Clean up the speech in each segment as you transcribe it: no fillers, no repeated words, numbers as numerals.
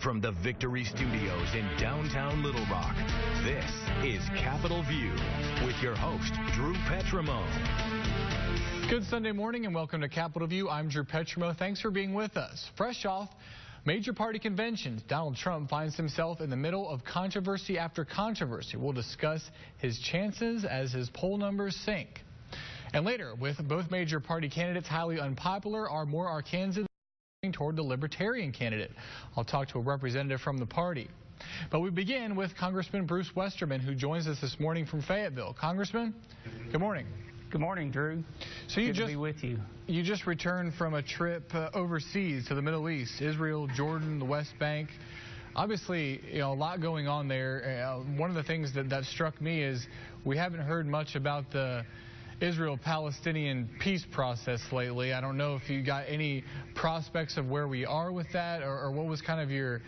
from the Victory Studios in downtown Little Rock, this is Capitol View with your host, Drew Petrimo. Good Sunday morning and welcome to Capitol View. I'm Drew Petrimo. Thanks for being with us. Fresh off major party conventions, Donald Trump finds himself in the middle of controversy after controversy. We'll discuss his chances as his poll numbers sink. And later, with both major party candidates highly unpopular, are more Arkansans toward the Libertarian candidate. I'll talk to a representative from the party. But we begin with Congressman Bruce Westerman, who joins us this morning from Fayetteville. Congressman, good morning. Good morning, Drew. So Good to be with you. You just returned from a trip overseas to the Middle East, Israel, Jordan, the West Bank. Obviously, a lot going on there. One of the things that struck me is we haven't heard much about the Israel-Palestinian peace process lately. I don't know if you got any prospects of where we are with that, or what was kind of your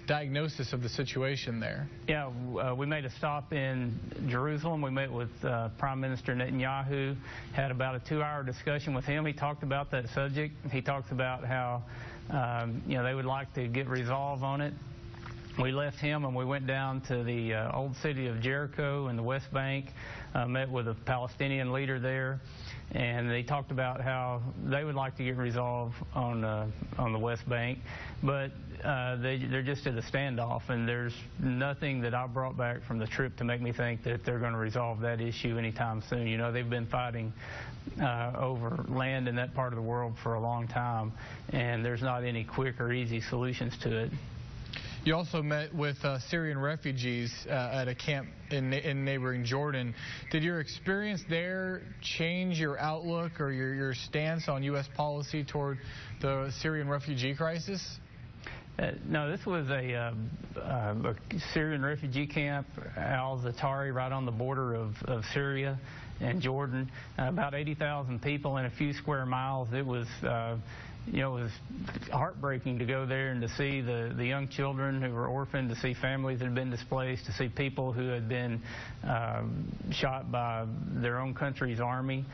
diagnosis of the situation there? Yeah, we made a stop in Jerusalem. We met with Prime Minister Netanyahu, had about a 2-hour discussion with him. He talked about that subject. He talks about how they would like to get resolve on it. We left him and we went down to the old city of Jericho in the West Bank, met with a Palestinian leader there, and they talked about how they would like to get resolve on the West Bank, but they're just at a standoff, and there's nothing that I brought back from the trip to make me think that they're going to resolve that issue anytime soon. You know, they've been fighting over land in that part of the world for a long time, and there's not any quick or easy solutions to it. You also met with Syrian refugees at a camp in neighboring Jordan. Did your experience there change your outlook or your stance on U.S. policy toward the Syrian refugee crisis? No, this was a Syrian refugee camp, al-Zatari, right on the border of Syria and Jordan. About 80,000 people in a few square miles. It was it was heartbreaking to go there and to see the young children who were orphaned, to see families that had been displaced, to see people who had been shot by their own country's army,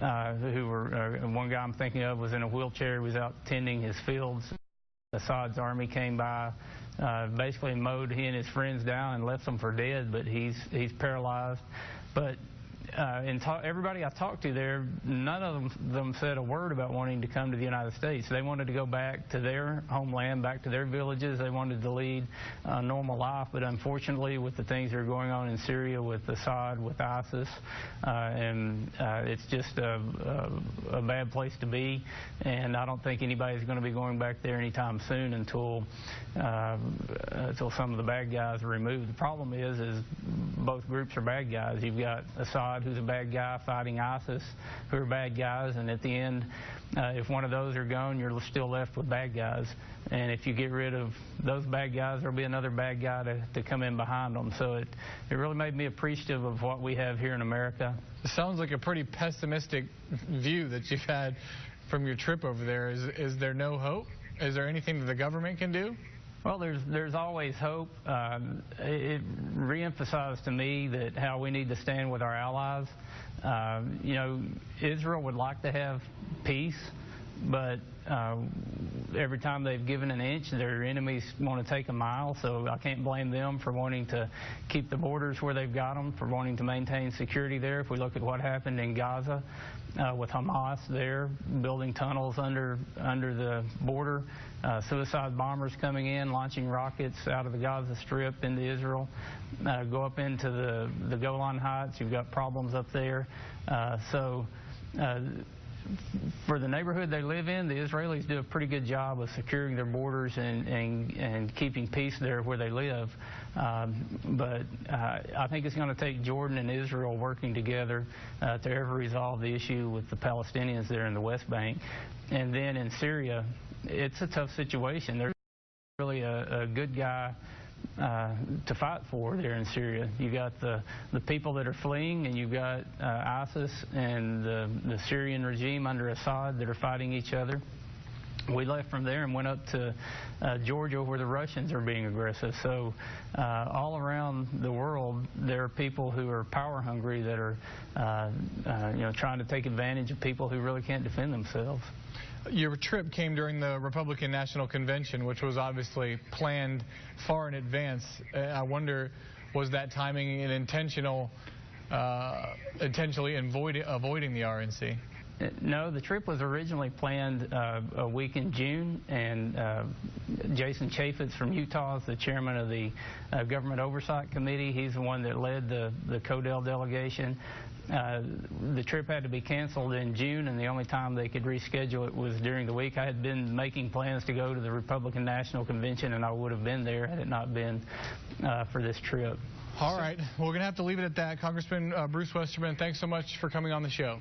who were, one guy I'm thinking of was in a wheelchair, he was out tending his fields. Assad's army came by, basically mowed he and his friends down and left them for dead, but he's paralyzed. But everybody I talked to there, none of them said a word about wanting to come to the United States. They wanted to go back to their homeland, back to their villages. They wanted to lead a normal life, but unfortunately with the things that are going on in Syria with Assad, with ISIS, it's just a bad place to be, and I don't think anybody's going to be going back there anytime soon until some of the bad guys are removed. The problem is both groups are bad guys. You've got Assad, who's a bad guy, fighting ISIS, who are bad guys, and at the end, if one of those are gone, you're still left with bad guys. And if you get rid of those bad guys, there'll be another bad guy to come in behind them. So it really made me appreciative of what we have here in America. It sounds like a pretty pessimistic view that you've had from your trip over there. Is there no hope? Is there anything that the government can do? Well, there's always hope. It reemphasized to me that how we need to stand with our allies. Israel would like to have peace, but every time they've given an inch, their enemies want to take a mile, so I can't blame them for wanting to keep the borders where they've got them, for wanting to maintain security there. If we look at what happened in Gaza with Hamas there, building tunnels under the border, suicide bombers coming in, launching rockets out of the Gaza Strip into Israel, go up into the Golan Heights, you've got problems up there. For the neighborhood they live in, the Israelis do a pretty good job of securing their borders and keeping peace there where they live. But I think it's going to take Jordan and Israel working together to ever resolve the issue with the Palestinians there in the West Bank. And then in Syria, it's a tough situation. There's really a good guy to fight for there in Syria. You got the people that are fleeing, and you've got ISIS and the Syrian regime under Assad that are fighting each other. We left from there and went up to Georgia, where the Russians are being aggressive. So all around the world, there are people who are power hungry that are trying to take advantage of people who really can't defend themselves. Your trip came during the Republican National Convention, which was obviously planned far in advance. I wonder, was that timing an intentionally avoiding the RNC? No, the trip was originally planned a week in June, and Jason Chaffetz from Utah is the chairman of the Government Oversight Committee. He's the one that led the CODEL delegation. The trip had to be canceled in June, and the only time they could reschedule it was during the week. I had been making plans to go to the Republican National Convention, and I would have been there had it not been for this trip. All right. We're going to have to leave it at that. Congressman Bruce Westerman, thanks so much for coming on the show.